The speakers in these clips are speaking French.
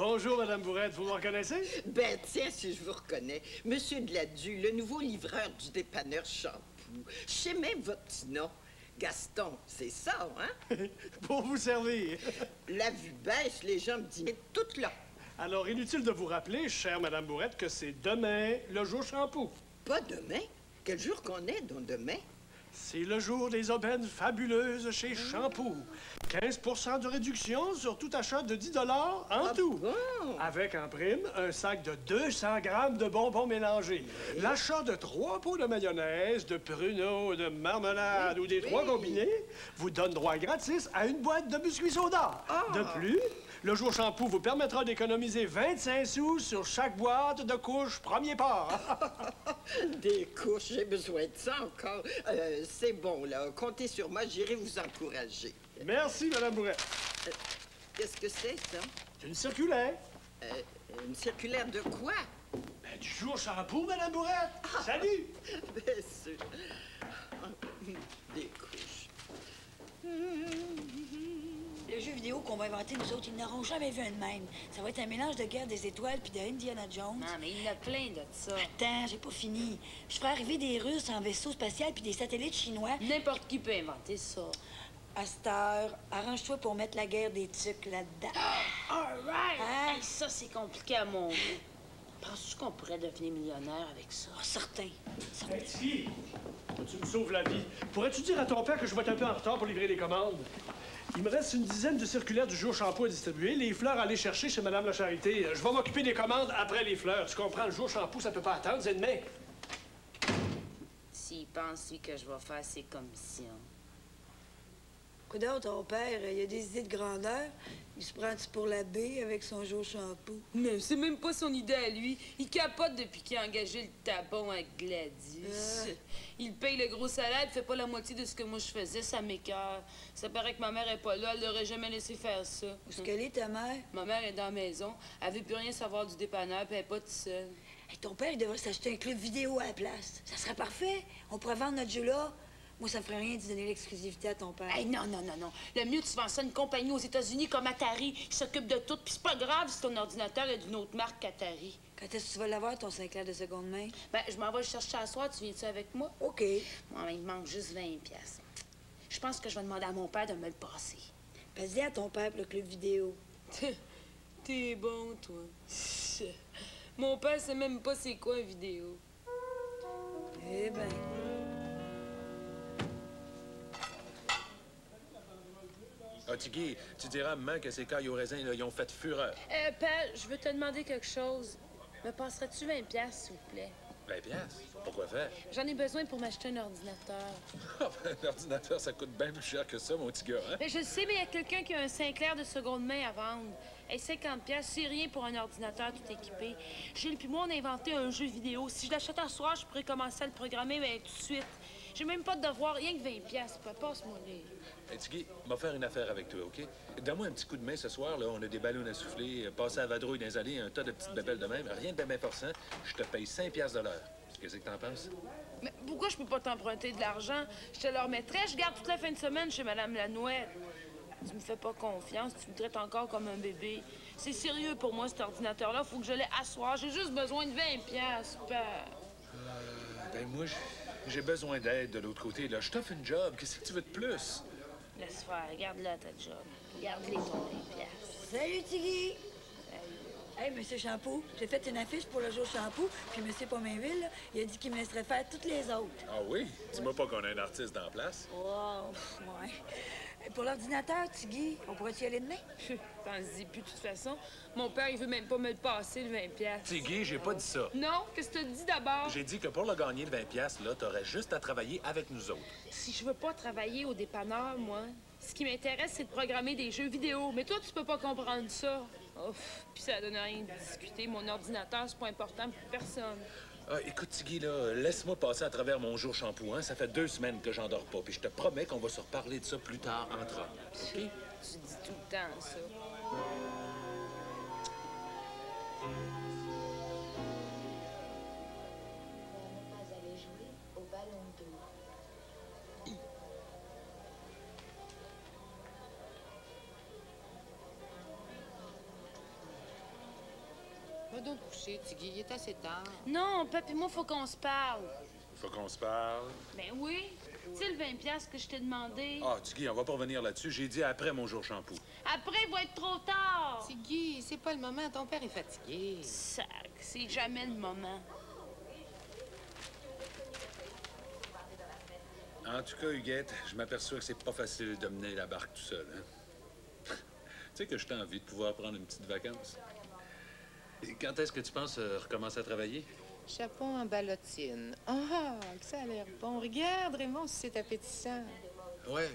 Bonjour, Madame Bourrette. Vous me reconnaissez? Ben, tiens, si je vous reconnais. Monsieur Deladu, le nouveau livreur du dépanneur Shampoo. Je sais même votre petit nom. Gaston, c'est ça, hein? Pour vous servir. La vue baisse, les gens me disent tout là. Alors, inutile de vous rappeler, chère Madame Bourrette, que c'est demain le jour shampoo. Pas demain? Quel jour qu'on est, donc demain? C'est le jour des aubaines fabuleuses chez Shampoo. 15 de réduction sur tout achat de 10 en tout. Bon. Avec en prime un sac de 200 grammes de bonbons mélangés. L'achat de 3 pots de mayonnaise, de pruneaux, de marmelade ou des 3 combinés vous donne droit gratis à une boîte de biscuits soda. De plus, le jour Shampoo vous permettra d'économiser 25 sous sur chaque boîte de couches premier pas. Des couches, j'ai besoin de ça encore. C'est bon, là. Comptez sur moi, j'irai vous encourager. Merci, Madame Bourrette. Qu'est-ce que c'est, ça? Une circulaire. Une circulaire de quoi? Ben, du jour Shampoo, Madame Bourrette. Salut! Bien sûr. Des couches. Le jeu vidéo qu'on va inventer, nous autres, ils n'auront jamais vu un de même. Ça va être un mélange de Guerre des Étoiles puis de Indiana Jones. Non, mais il y en a plein de ça. Attends, j'ai pas fini. Je ferai arriver des Russes en vaisseau spatial puis des satellites chinois. N'importe qui peut inventer ça. À cette heure, arrange-toi pour mettre la guerre des tucs là-dedans. All right! Hein? Hey, ça, c'est compliqué à mon goût. Penses-tu qu'on pourrait devenir millionnaire avec ça? Oh, certain. Hey, Tiki, tu me sauves la vie. Pourrais-tu dire à ton père que je vais être un peu en retard pour livrer les commandes? Il me reste une dizaine de circulaires du jour Shampoo à distribuer. Les fleurs à aller chercher chez Madame la Charité. Je vais m'occuper des commandes après les fleurs. Tu comprends? Le jour Shampoo, ça peut pas attendre, c'est demain. S'il pense, lui, que je vais faire ses commissions. Coudonc, ton père, il a des idées de grandeur. Il se prend-tu pour la baie avec son jour Shampoo? Mais c'est même pas son idée à lui. Il capote depuis qu'il a engagé le tabon à Gladys. Il paye le gros salaire, il fait pas la moitié de ce que moi je faisais, ça m'écoeure. Ça paraît que ma mère est pas là, elle l'aurait jamais laissé faire ça. Où est-ce qu'elle est, ta mère? Ma mère est dans la maison, elle veut plus rien savoir du dépanneur, puis elle est pas toute seule. Hey, ton père, il devrait s'acheter un club vidéo à la place. Ça serait parfait. On pourrait vendre notre jeu là. Moi, ça me ferait rien de donner l'exclusivité à ton père. Hey, non. Le mieux, tu vends ça à une compagnie aux États-Unis comme Atari. Ils s'occupent de tout, puis c'est pas grave si ton ordinateur est d'une autre marque qu'Atari. Quand est-ce que tu vas l'avoir, ton Sinclair de seconde main? Ben, je m'en vais le chercher à soir, tu viens-tu avec moi? OK. Moi, il me manque juste 20 pièces. Je pense que je vais demander à mon père de me le passer. Vas-y à ton père pour le club vidéo. T'es bon, toi. Mon père sait même pas c'est quoi une vidéo. Eh ben. Ah, Tiggy, tu diras à maman que ces cailles au raisin, là, ils ont fait fureur. Père, je veux te demander quelque chose. Me passerais-tu 20 pièces, s'il vous plaît? 20 piastres? Pourquoi faire? J'en ai besoin pour m'acheter un ordinateur. Un ordinateur, ça coûte bien plus cher que ça, mon petit gars, hein? Mais je le sais, mais il y a quelqu'un qui a un Sinclair de seconde main à vendre. Hey, 50 pièces, c'est rien pour un ordinateur tout équipé. Gilles puis moi, on a inventé un jeu vidéo. Si je l'achète à soir, je pourrais commencer à le programmer tout de suite. J'ai même pas de devoir, rien que 20 pièces. Passe-moi les... Hey, Tiggy, on va faire une affaire avec toi, OK? Donne-moi un petit coup de main ce soir, là. On a des ballons à souffler, passer à vadrouille dans les allées, un tas de petites bébelles de même. Rien de bien forçant. Je te paye 5 piastres de l'heure. Qu'est-ce que t'en penses? Mais pourquoi je peux pas t'emprunter de l'argent? Je te le remettrais. Je garde toute la fin de semaine chez Madame Lanouette. Tu me fais pas confiance. Tu me traites encore comme un bébé. C'est sérieux pour moi, cet ordinateur-là. Faut que je l'aie à soir. J'ai juste besoin de 20 piastres, père. Ben, moi, j'ai besoin d'aide de l'autre côté, là. Je t'offre une job. Qu'est-ce que tu veux de plus? Laisse faire. Garde-la, ta job. Garde-les ton 20 piastres. Salut, Tiggy! Hey, Monsieur Shampoo, j'ai fait une affiche pour le jour Shampoo, puis Monsieur Pomainville, là, il a dit qu'il me laisserait faire toutes les autres. Ah oui? Dis-moi pas qu'on a un artiste dans la place. Wow, ouais. Pour l'ordinateur, Tiggy, on pourrait-tu y aller demain? Pense-y plus, de toute façon. Mon père, il veut même pas me le passer, le 20 piastres. Tiggy, j'ai pas dit ça. Non? Qu'est-ce que tu dis d'abord? J'ai dit que pour le gagner, le 20 piastres, là, t'aurais juste à travailler avec nous autres. Si je veux pas travailler au dépanneur, moi, ce qui m'intéresse, c'est de programmer des jeux vidéo. Mais toi, tu peux pas comprendre ça. Ouf, puis ça donne rien de discuter. Mon ordinateur, c'est pas important pour personne. Ah, écoute, Tiggy, là, laisse-moi passer à travers mon jour Shampoo, hein? Ça fait 2 semaines que j'en dors pas, puis je te promets qu'on va se reparler de ça plus tard entre hommes, OK? Tu dis tout le temps ça. Pas aller jouer au ballon d'eau. donc coucher, Tiggy. Il est assez tard. Non, Pep et moi, faut qu'on se parle. Faut qu'on se parle. Ben oui. Tu sais, le 20$ que je t'ai demandé. Ah, Tiggy, on va pas revenir là-dessus. J'ai dit après mon jour shampoo. Après, il va être trop tard. Tiggy, c'est pas le moment. Ton père est fatigué. Sac, c'est jamais le moment. En tout cas, Huguette, je m'aperçois que c'est pas facile de mener la barque tout seul, hein? Tu sais que je t'ai envie de pouvoir prendre une petite vacance. Et quand est-ce que tu penses recommencer à travailler? Chapon en ballotine. Ah, que ça a l'air bon. Regarde, Raymond, si c'est appétissant. Ouais.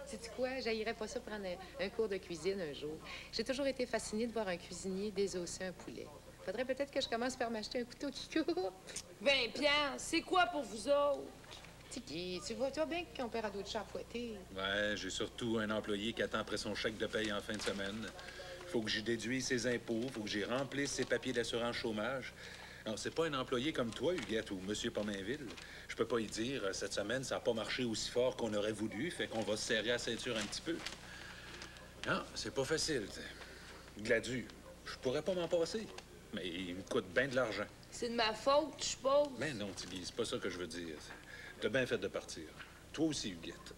Sais-tu quoi? J'haïrais pas ça prendre un cours de cuisine un jour. J'ai toujours été fascinée de voir un cuisinier désosser un poulet. Faudrait peut-être que je commence par m'acheter un couteau qui coupe. 20$, c'est quoi pour vous autres? Tiggy, tu vois bien qu'on perd à d'autres chats à fouetter. Ouais, j'ai surtout un employé qui attend après son chèque de paye en fin de semaine. Faut que j'y déduise ses impôts, faut que j'y remplisse ses papiers d'assurance chômage. Alors, c'est pas un employé comme toi, Huguette, ou M. Pomainville. Je peux pas y dire, cette semaine, ça n'a pas marché aussi fort qu'on aurait voulu, fait qu'on va se serrer la ceinture un petit peu. Non, c'est pas facile. Gladu, je pourrais pas m'en passer, mais il me coûte bien de l'argent. C'est de ma faute, je suppose. Mais non, Tiggy, c'est pas ça que je veux dire. T'as bien fait de partir. Toi aussi, Huguette.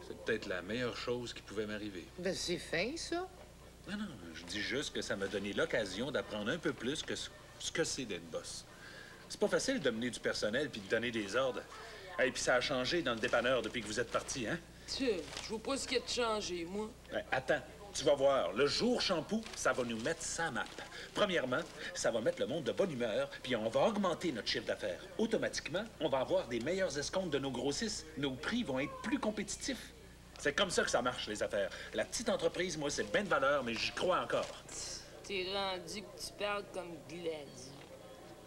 C'est peut-être la meilleure chose qui pouvait m'arriver. Ben, c'est fin, ça. Non, je dis juste que ça m'a donné l'occasion d'apprendre un peu plus que ce que c'est d'être boss. C'est pas facile de mener du personnel puis de donner des ordres. Et puis ça a changé dans le dépanneur depuis que vous êtes parti, hein? Tiens, je vois pas ce qui a changé, moi. Attends, tu vas voir. Le jour shampoo, ça va nous mettre sa map. Premièrement, ça va mettre le monde de bonne humeur, puis on va augmenter notre chiffre d'affaires. Automatiquement, on va avoir des meilleurs escomptes de nos grossistes. Nos prix vont être plus compétitifs. C'est comme ça que ça marche, les affaires. La petite entreprise, moi, c'est bien de valeur, mais j'y crois encore. T'es rendu que tu parles comme Gladys.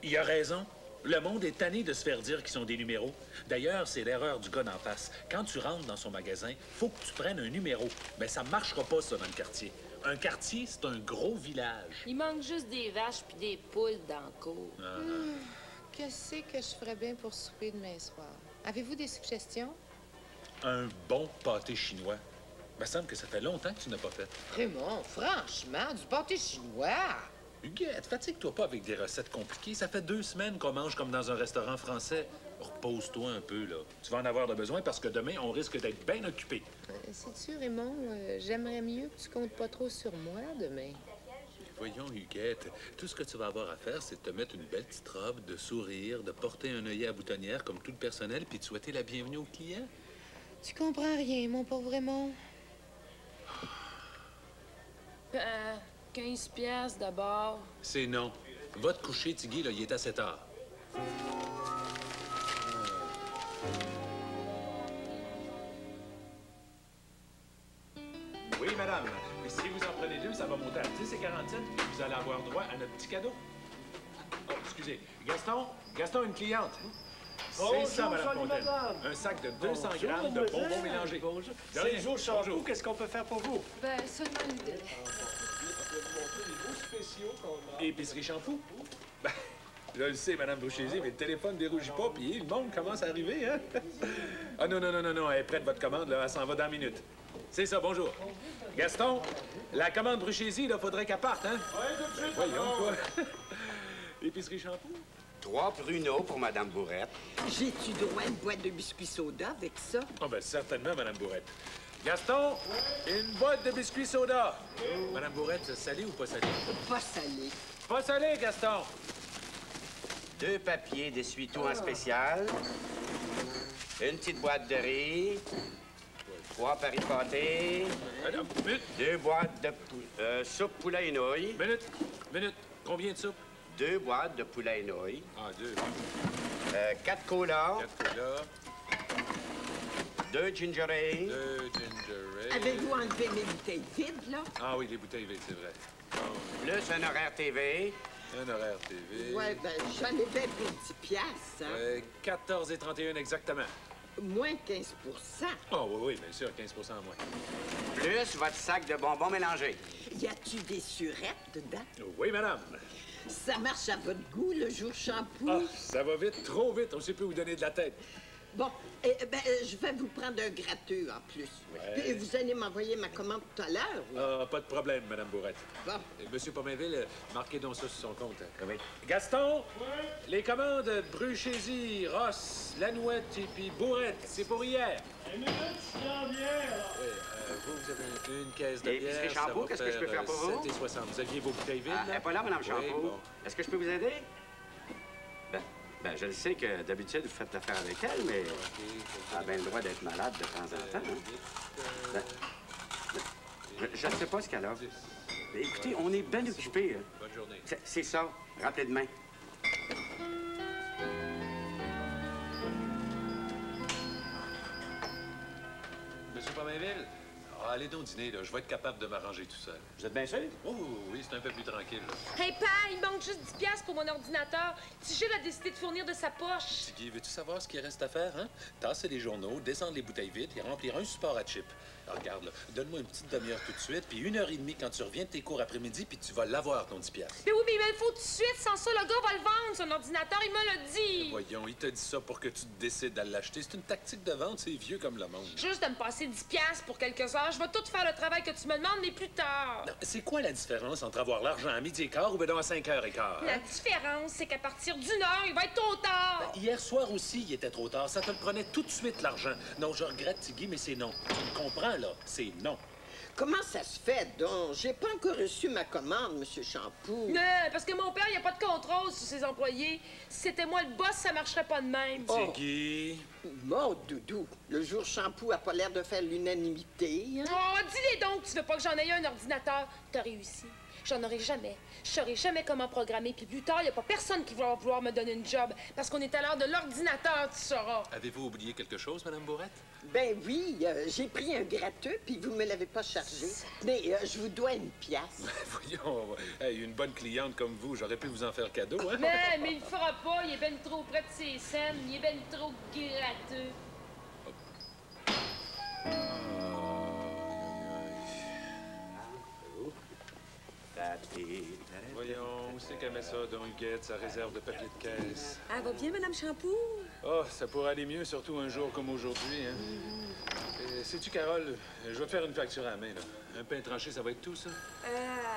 Il a raison. Le monde est tanné de se faire dire qu'ils sont des numéros. D'ailleurs, c'est l'erreur du gars d'en face. Quand tu rentres dans son magasin, faut que tu prennes un numéro. Mais ça marchera pas, ça, dans le quartier. Un quartier, c'est un gros village. Il manque juste des vaches puis des poules dans le cour. Qu'est-ce que je ferais bien pour souper demain soir? Avez-vous des suggestions? Un bon pâté chinois. Il me semble que ça fait longtemps que tu n'as pas fait. Raymond, franchement, du pâté chinois! Huguette, fatigue-toi pas avec des recettes compliquées. Ça fait 2 semaines qu'on mange comme dans un restaurant français. Repose-toi un peu, là. Tu vas en avoir de besoin parce que demain, on risque d'être bien occupé. Sais-tu, Raymond, j'aimerais mieux que tu comptes pas trop sur moi demain. Voyons, Huguette, tout ce que tu vas avoir à faire, c'est de te mettre une belle petite robe, de sourire, de porter un œillet à boutonnière comme tout le personnel, puis de souhaiter la bienvenue aux clients. Tu comprends rien, mon pauvre Raymond. 15$ d'abord. C'est non. Va te coucher, Tiggy, là, il est assez tard. Oui, madame. Et si vous en prenez 2, ça va monter à 10,47 et vous allez avoir droit à notre petit cadeau. Oh, excusez. Gaston, une cliente. C'est ça, madame Fontaine. Un sac de 200 grammes de bonbons mélangés. Bonjour. C'est le jour shampoo. Qu'est-ce qu'on peut faire pour vous? Ben, seulement une... Épicerie shampoo? Ben, je le sais, madame Bouchézy, mais le téléphone ne dérougit pas, puis le monde commence à arriver, hein? Ah non, elle est prête, votre commande, là, elle s'en va dans 1 minute. C'est ça, bonjour. Gaston, la commande Bruchézy, là, faudrait qu'elle parte, hein? Oui, tout de suite. Voyons, quoi. Épicerie shampoo? 3 pruneaux pour Madame Bourrette. J'ai-tu droit à une boîte de biscuits soda avec ça? Ah, ben certainement, madame Bourrette. Gaston, une boîte de biscuits soda. Madame Bourrette, salé ou pas salé? Pas salé. Pas salé, Gaston. 2 papiers d'essuie-tout en spécial. Une petite boîte de riz. 3 paris pâtés. Minute. 2 boîtes de soupe poulet et nouilles. Minute. Combien de soupe? 2 boîtes de poulet et nouilles. Ah, 2. 4 colas. 4 colas. 2 ginger ale. 2 ginger ale. Avez-vous enlevé mes bouteilles vides, là? Ah oui, les bouteilles vides, c'est vrai. Plus un horaire TV. Un horaire TV. Ouais, ben, j'en ai bien pour 10 piastres, hein? 14,31 exactement. Moins 15 Oh oui, bien sûr, 15 en moins. Plus votre sac de bonbons mélangés. Y a-tu des surettes dedans? Oui, madame. Ça marche à votre goût, le jour shampoo? Ah, ça va vite, trop vite. On sait plus où donner de la tête. Bon, je vais vous prendre un gratteux en plus. Ouais. Et vous allez m'envoyer ma commande tout à l'heure. Ah, pas de problème, Madame Bourrette. Bon. Monsieur Pomainville, marquez donc ça sur son compte. Oui. Gaston, les commandes Bruchézy, Ross, Lanouette et puis Bourrette, c'est pour hier. Une minute, je suis en bière, là. Oui, vous avez une caisse de Et bière. épicerie ça Shampoo, va qu'est-ce que je peux faire pour vous? 7,60. Vous aviez vos bouteilles vides, Elle là? n'est pas là, Mme Oui, Champeau. bon. Est-ce que je peux vous aider? Ben, je le sais que d'habitude, vous faites l'affaire avec elle, mais elle a bien le droit d'être malade de temps en temps. Hein? Je ne sais pas ce qu'elle a. Mais écoutez, on est bien occupés. Bonne journée. C'est ça. Rappelez demain. Monsieur Pomainville, allez donc dîner, là. Je vais être capable de m'arranger tout seul. Vous êtes bien sûr? Oh, oui, c'est un peu plus tranquille, là. Hey, Pa, il manque juste 10 piastres pour mon ordinateur. Tigil a décidé de fournir de sa poche. Tiggy, veux-tu savoir ce qu'il reste à faire, hein? Tasser les journaux, descendre les bouteilles vides et remplir un support à chip. Alors, regarde, là, donne-moi une petite demi-heure tout de suite, puis 1h30 quand tu reviens de tes cours après-midi, puis tu vas l'avoir, ton 10 piastres. Mais oui, mais il me le faut tout de suite. Sans ça, le gars va le vendre, son ordinateur. Il me l'a dit. Voyons, il t'a dit ça pour que tu te décides à l'acheter. C'est une tactique de vente, c'est vieux comme le monde. Juste de me passer 10 piastres pour quelques heures. Je vais tout faire le travail que tu me demandes, mais plus tard. Non, c'est quoi la différence entre avoir l'argent à 12h15 ou ben donc à 5h15? La différence, c'est qu'à partir d'une heure, il va être trop tard. Hier soir aussi, il était trop tard. Ça te le prenait tout de suite, l'argent. Non, je regrette, Tiggy, mais c'est non. Tu me comprends, là? C'est non. Comment ça se fait, donc? J'ai pas encore reçu ma commande, Monsieur Champoux. Non, parce que mon père, il a pas de contrôle sur ses employés. Si c'était moi le boss, ça marcherait pas de même. Oh. Tiggy... Mon doudou, le jour Champoux a pas l'air de faire l'unanimité, hein? Oh, dis-les donc que tu veux pas que j'en aie un ordinateur. T'as réussi. J'en aurai jamais. Je saurai jamais comment programmer. Puis plus tard, il a pas personne qui va pouvoir me donner une job. Parce qu'on est à l'heure de l'ordinateur, tu sauras. Avez-vous oublié quelque chose, Madame Bourrette? Ben oui, j'ai pris un gratteux, puis vous me l'avez pas chargé. Mais je vous dois une pièce. Voyons, hey, une bonne cliente comme vous, j'aurais pu vous en faire cadeau, hein? Mais il le fera pas. Il est ben trop près de ses scènes. Il est ben trop gratteux. Voyons, où c'est qu'elle met ça, donc, Huguette, sa réserve de papier de caisse? Elle va bien, Madame Champoux? Oh, ça pourrait aller mieux, surtout un jour comme aujourd'hui, hein? Sais-tu, Carole, je vais te faire une facture à la main, là. Un pain tranché, ça va être tout, ça?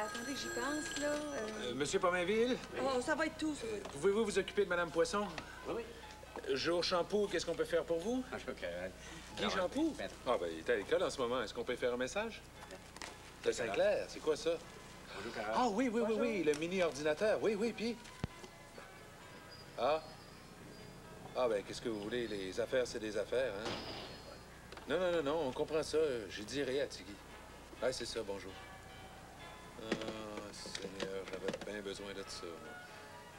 Attendez que j'y pense, là. Monsieur Pomainville, Oh, ça va être tout, ça va être tout. pouvez-vous vous occuper de Madame Poisson? Oui. Jour Shampoo, qu'est-ce qu'on peut faire pour vous? Je crois que... Guy Shampoo? Ah, ben, il est à l'école en ce moment. Est-ce qu'on peut faire un message? De Saint-Clair, c'est quoi ça? Bonjour, Carole. Ah, oui, le mini-ordinateur. Oui, puis... Ah? Ah, ben, qu'est-ce que vous voulez? Les affaires, c'est des affaires, hein? Non, on comprend ça. J'ai dit rien à Tiggy. Ah, c'est ça, bonjour. Ah, Seigneur, j'avais bien besoin de ça, moi.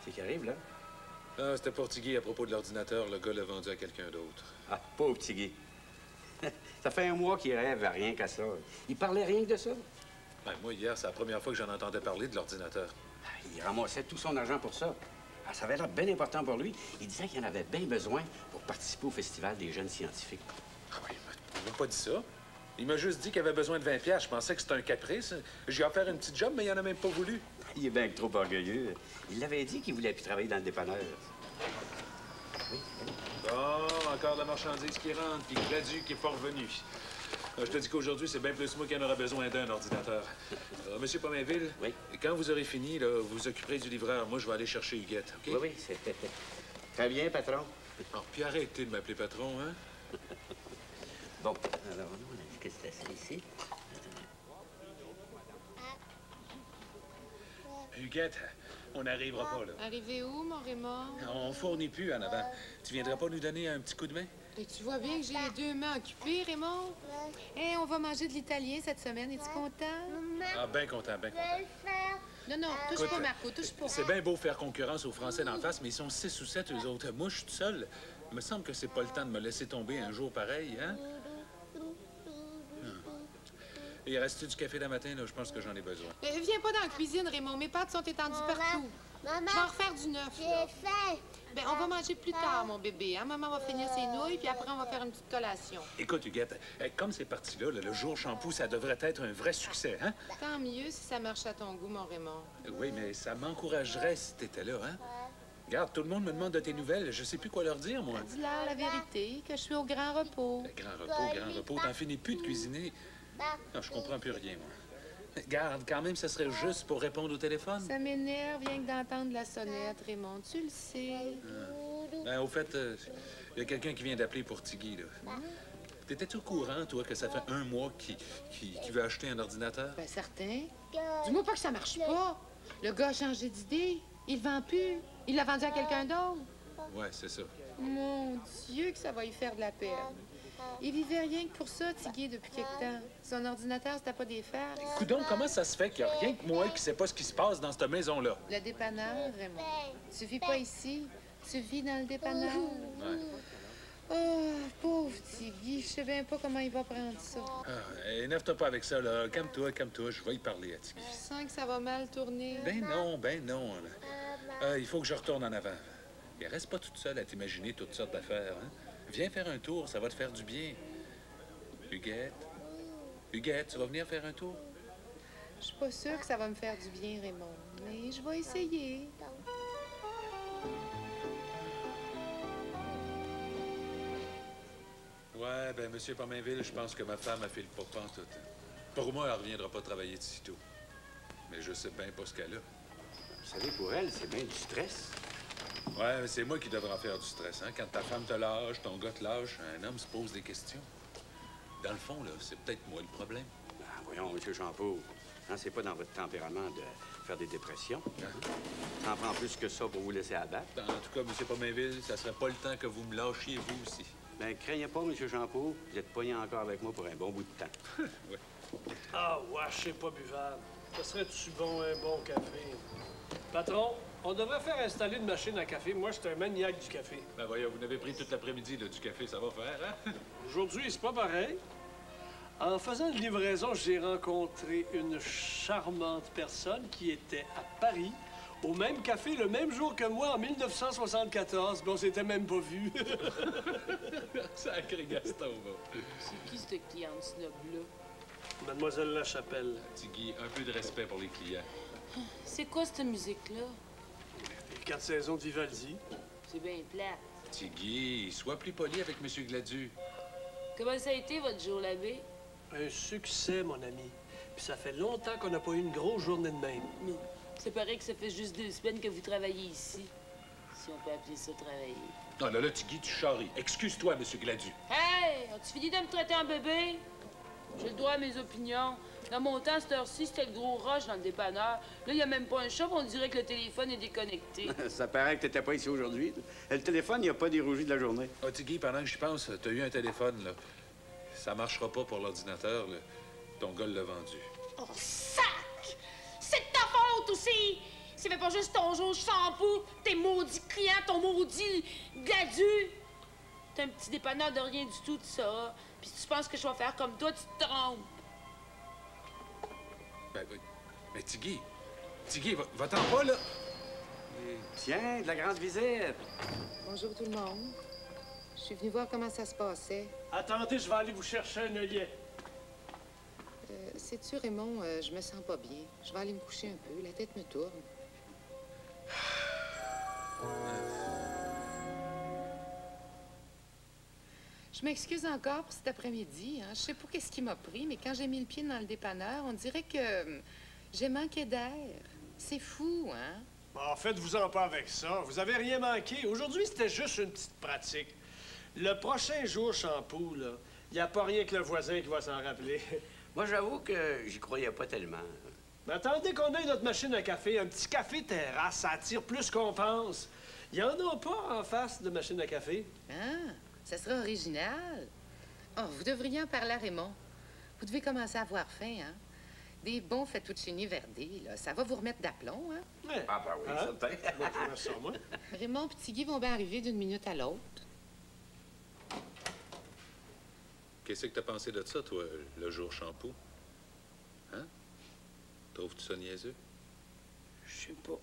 C'est qui arrive, là? Ah, c'était pour Tiggy à propos de l'ordinateur. Le gars l'a vendu à quelqu'un d'autre. Ah, pauvre petit Guy. Ça fait un mois qu'il rêve à rien qu'à ça. Il parlait rien que de ça. Ben, moi, hier, c'est la première fois que j'en entendais parler de l'ordinateur. Il ramassait tout son argent pour ça. Ah, ça avait l'air bien important pour lui. Il disait qu'il en avait bien besoin pour participer au Festival des jeunes scientifiques. Ah oui, il m'a pas dit ça. Il m'a juste dit qu'il avait besoin de 20 piastres. Je pensais que c'était un caprice. J'ai offert une petite job, mais il en a même pas voulu. Il est bien trop orgueilleux. Il l'avait dit qu'il voulait plus travailler dans le dépanneur. Oui. Bon, encore de la marchandise qui rentre, puis Gladu qui est pas revenu. Je te dis qu'aujourd'hui, c'est bien plus moi qui en aura besoin d'un ordinateur. Monsieur Pomainville, oui. Quand vous aurez fini, là, vous vous occuperez du livreur. Moi, je vais aller chercher Huguette, OK? Oui, c'est très bien, patron. Oh, puis arrêtez de m'appeler patron, hein? Bon, alors, on a dit que c'était ça ici. Huguette, on n'arrivera pas, là. Arrivé où, mon Raymond? On fournit plus en avant. Tu viendras pas nous donner un petit coup de main? Et tu vois bien que j'ai les deux mains occupées, Raymond? Hé, on va manger de l'italien cette semaine. Es-tu content? Ah, bien content, bien content. Non, touche Écoute, pas, Marco, touche pas. C'est bien beau faire concurrence aux Français d'en face, mais ils sont 6 ou 7, eux autres. Moi, je suis tout seul. Il me semble que c'est pas le temps de me laisser tomber un jour pareil, hein? Il reste du café d'un matin, là? Je pense que j'en ai besoin. Viens pas dans la cuisine, Raymond. Mes pâtes sont étendues partout. Maman, Je vais en refaire du neuf, là. j'ai faim. Ben, on va manger plus tard, mon bébé. Hein? Maman va finir ses nouilles, puis après, on va faire une petite collation. Écoute, Huguette, comme c'est parti là, le jour Shampoo, ça devrait être un vrai succès, hein? Tant mieux si ça marche à ton goût, mon Raymond. Oui, mais ça m'encouragerait si t'étais là, hein? Regarde, tout le monde me demande de tes nouvelles. Je sais plus quoi leur dire, moi. Dis-leur la vérité, que je suis au grand repos. Grand repos. T'en finis plus de cuisiner. Non, je comprends plus rien, moi. Garde, quand même, ça serait juste pour répondre au téléphone. Ça m'énerve rien que d'entendre la sonnette, Raymond. Tu le sais. Ben, au fait, il y a quelqu'un qui vient d'appeler pour Tiggy, là. T'étais-tu au courant, toi, que ça fait 1 mois qu'il veut acheter un ordinateur? Ben, certain. Dis-moi pas que ça marche pas. Le gars a changé d'idée. Il le vend plus. Il l'a vendu à quelqu'un d'autre. Ouais, c'est ça. Mon Dieu, que ça va y faire de la peine. Il vivait rien que pour ça, Tiggy, depuis quelque temps. Son ordinateur, c'était pas des farces. Coudonc, comment ça se fait qu'il n'y a rien que moi qui sait pas ce qui se passe dans cette maison-là? Le dépanneur, Raymond. Tu vis pas ici. Tu vis dans le dépanneur. Ouais. Oh, pauvre Tiggy. Je sais bien pas comment il va prendre ça. Ah, énerve-toi pas avec ça, là. Calme-toi. Je vais y parler à Tiggy. Je sens que ça va mal tourner. Ben non. Il faut que je retourne en avant. Et reste pas toute seule à t'imaginer toutes sortes d'affaires, hein? Viens faire un tour, ça va te faire du bien. Huguette, tu vas venir faire un tour? Je suis pas sûre que ça va me faire du bien, Raymond, mais je vais essayer. Ouais, ben, Monsieur Pomainville, je pense que ma femme a fait le pas pantoute. Pour moi, elle reviendra pas travailler de sitôt. Mais je sais bien pas ce qu'elle a. Vous savez, pour elle, c'est bien du stress. Ouais, mais c'est moi qui devrais en faire du stress, hein? Quand ta femme te lâche, ton gars te lâche, un homme se pose des questions. Dans le fond, là, c'est peut-être moi le problème. Ben, voyons, M. Champeau, hein, c'est pas dans votre tempérament de faire des dépressions. Ça en prend plus que ça pour vous laisser abattre. En tout cas, M. Pomainville, ça serait pas le temps que vous me lâchiez, vous aussi. Ben, craignez pas, M. Champeau, vous êtes pogné encore avec moi pour un bon bout de temps. Oui. Ah, wesh, c'est pas buvable. Ça serait-tu bon, un bon café? Patron, on devrait faire installer une machine à café. Moi, je suis un maniaque du café. Ben voyons, vous n'avez pris toute l'après-midi, là, du café, ça va faire, hein? Aujourd'hui, c'est pas pareil. En faisant une livraison, j'ai rencontré une charmante personne qui était à Paris, au même café, le même jour que moi, en 1974. Mais on s'était même pas vus. Sacré Gaston, va. C'est qui cette cliente snob-là? Mademoiselle Lachapelle. Tiggy, un peu de respect pour les clients. C'est quoi cette musique-là? Les 4 saisons de Vivaldi. C'est bien plate. Tiggy, sois plus poli avec M. Gladu. Comment ça a été, votre jour, l'abbé? Un succès, mon ami. Puis ça fait longtemps qu'on n'a pas eu une grosse journée de même. Mais c'est pareil que ça fait juste 2 semaines que vous travaillez ici. Si on peut appeler ça travailler. Non, là, Tiggy, tu charries. Excuse-toi, M. Gladu. Hey! As-tu fini de me traiter en bébé? J'ai le droit à mes opinions. Dans mon temps, cette heure-ci, c'était le gros rush dans le dépanneur. Là, il n'y a même pas un shop, on dirait que le téléphone est déconnecté. Ça paraît que t'étais pas ici aujourd'hui. Le téléphone, il n'y a pas dérougi de la journée. Ah, Tiggy, pendant que j'y pense, t'as eu un téléphone, là. Ça marchera pas pour l'ordinateur, là. Ton gars l'a vendu. Oh, sac! C'est de ta faute aussi! C'est pas juste ton jour shampoo, tes maudits clients, ton maudit Gladu! T'es un petit dépanneur de rien du tout, tu sauras. Puis si tu penses que je vais faire comme toi, tu te trompes. Ben oui. Mais Tiggy, va-t'en pas, là. Tiens, de la grande visite. Bonjour tout le monde. Je suis venue voir comment ça se passait. Attendez, je vais aller vous chercher un œillet. Sais-tu, Raymond, je me sens pas bien. Je vais aller me coucher un peu. La tête me tourne. Je m'excuse encore pour cet après-midi. Hein. Je sais pas qu'est-ce qui m'a pris, mais quand j'ai mis le pied dans le dépanneur, on dirait que j'ai manqué d'air. C'est fou, hein? Bon, faites-vous-en pas avec ça. Vous avez rien manqué. Aujourd'hui, c'était juste une petite pratique. Le prochain jour shampoo, là, il n'y a pas rien que le voisin qui va s'en rappeler. Moi, j'avoue que j'y croyais pas tellement. Mais attendez qu'on ait notre machine à café. Un petit café terrasse, ça attire plus qu'on pense. Il y en a pas en face de machine à café. Ah, ça sera original. Oh, vous devriez en parler à Raymond. Vous devez commencer à avoir faim, hein? Des bons fettuccini verdés, là, ça va vous remettre d'aplomb, hein? Ouais. Ah, ben oui, certain. Moi, je vois ça, moi. Raymond et Tiggy vont bien arriver d'une minute à l'autre. Qu'est-ce que t'as pensé de ça, toi, le jour shampoo? Hein? Trouves-tu ça niaiseux? Je sais pas.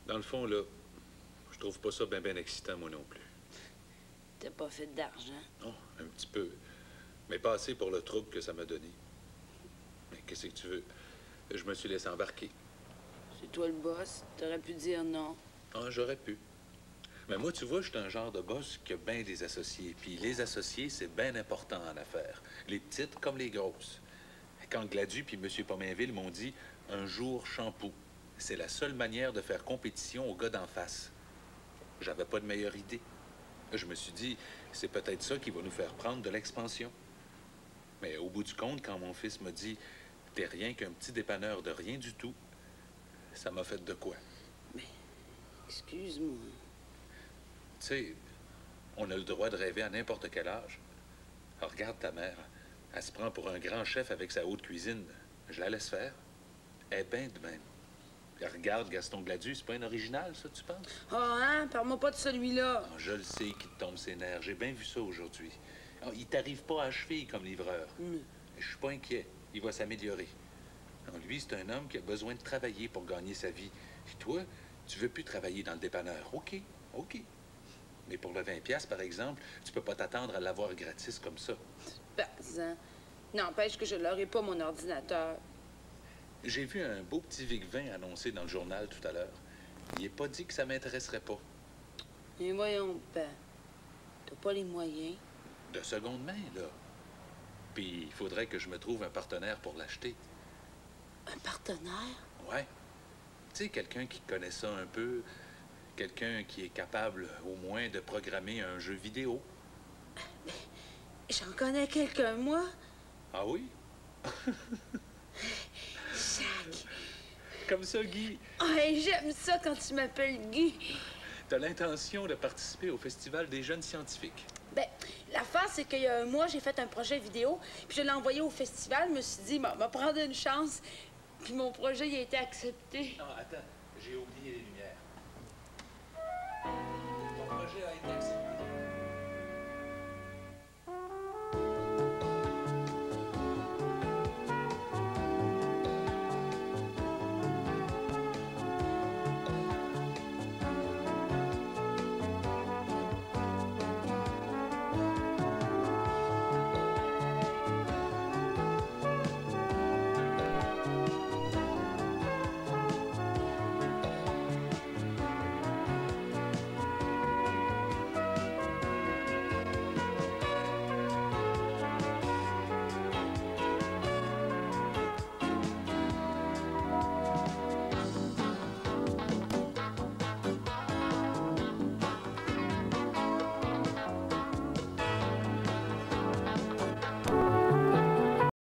Dans le fond, là, je trouve pas ça bien excitant, moi non plus. T'as pas fait d'argent. Non, un petit peu. Mais pas assez pour le trouble que ça m'a donné. Mais qu'est-ce que tu veux? Je me suis laissé embarquer. C'est toi le boss. T'aurais pu dire non. Ah, j'aurais pu. Mais moi, tu vois, je suis un genre de boss qui a bien des associés. Puis les associés, c'est bien important en affaires. Les petites comme les grosses. Quand Gladu puis M. Pomainville m'ont dit « un jour shampoo », c'est la seule manière de faire compétition au gars d'en face. J'avais pas de meilleure idée. Je me suis dit, c'est peut-être ça qui va nous faire prendre de l'expansion. Mais au bout du compte, quand mon fils m'a dit « t'es rien qu'un petit dépanneur de rien du tout », ça m'a fait de quoi? Mais, excuse-moi. Tu sais, on a le droit de rêver à n'importe quel âge. Alors, regarde ta mère. Elle se prend pour un grand chef avec sa haute cuisine. Je la laisse faire. Elle est bien de même. Et regarde Gaston Gladu, c'est pas un original, ça, tu penses? Ah, hein? Parle-moi pas de celui-là. Oh, je le sais qu'il te tombe ses nerfs. J'ai bien vu ça aujourd'hui. Oh, il t'arrive pas à cheville comme livreur. Je suis pas inquiet. Il va s'améliorer. Non, lui, c'est un homme qui a besoin de travailler pour gagner sa vie. Et toi, tu veux plus travailler dans le dépanneur. OK, OK. Mais pour le 20$, par exemple, tu peux pas t'attendre à l'avoir gratis comme ça. Bazin. N'empêche que je l'aurai pas, mon ordinateur. J'ai vu un beau petit Vic-20 annoncé dans le journal tout à l'heure. Il n'est pas dit que ça m'intéresserait pas. Et voyons, ben, t'as pas les moyens. De seconde main, là. Puis il faudrait que je me trouve un partenaire pour l'acheter. Un partenaire? Ouais. Tu sais, quelqu'un qui connaît ça un peu, quelqu'un qui est capable au moins de programmer un jeu vidéo. Mais j'en connais quelqu'un, moi. Ah oui? Jacques. Comme ça, Guy. Oh, j'aime ça quand tu m'appelles Guy. T'as l'intention de participer au Festival des jeunes scientifiques. Ben, l'affaire, c'est qu'il y a un mois, j'ai fait un projet vidéo, puis je l'ai envoyé au festival. Je me suis dit, m'a prendre une chance. Puis mon projet, il a été accepté. Non, attends, j'ai oublié les lumières. Ton projet a été accepté.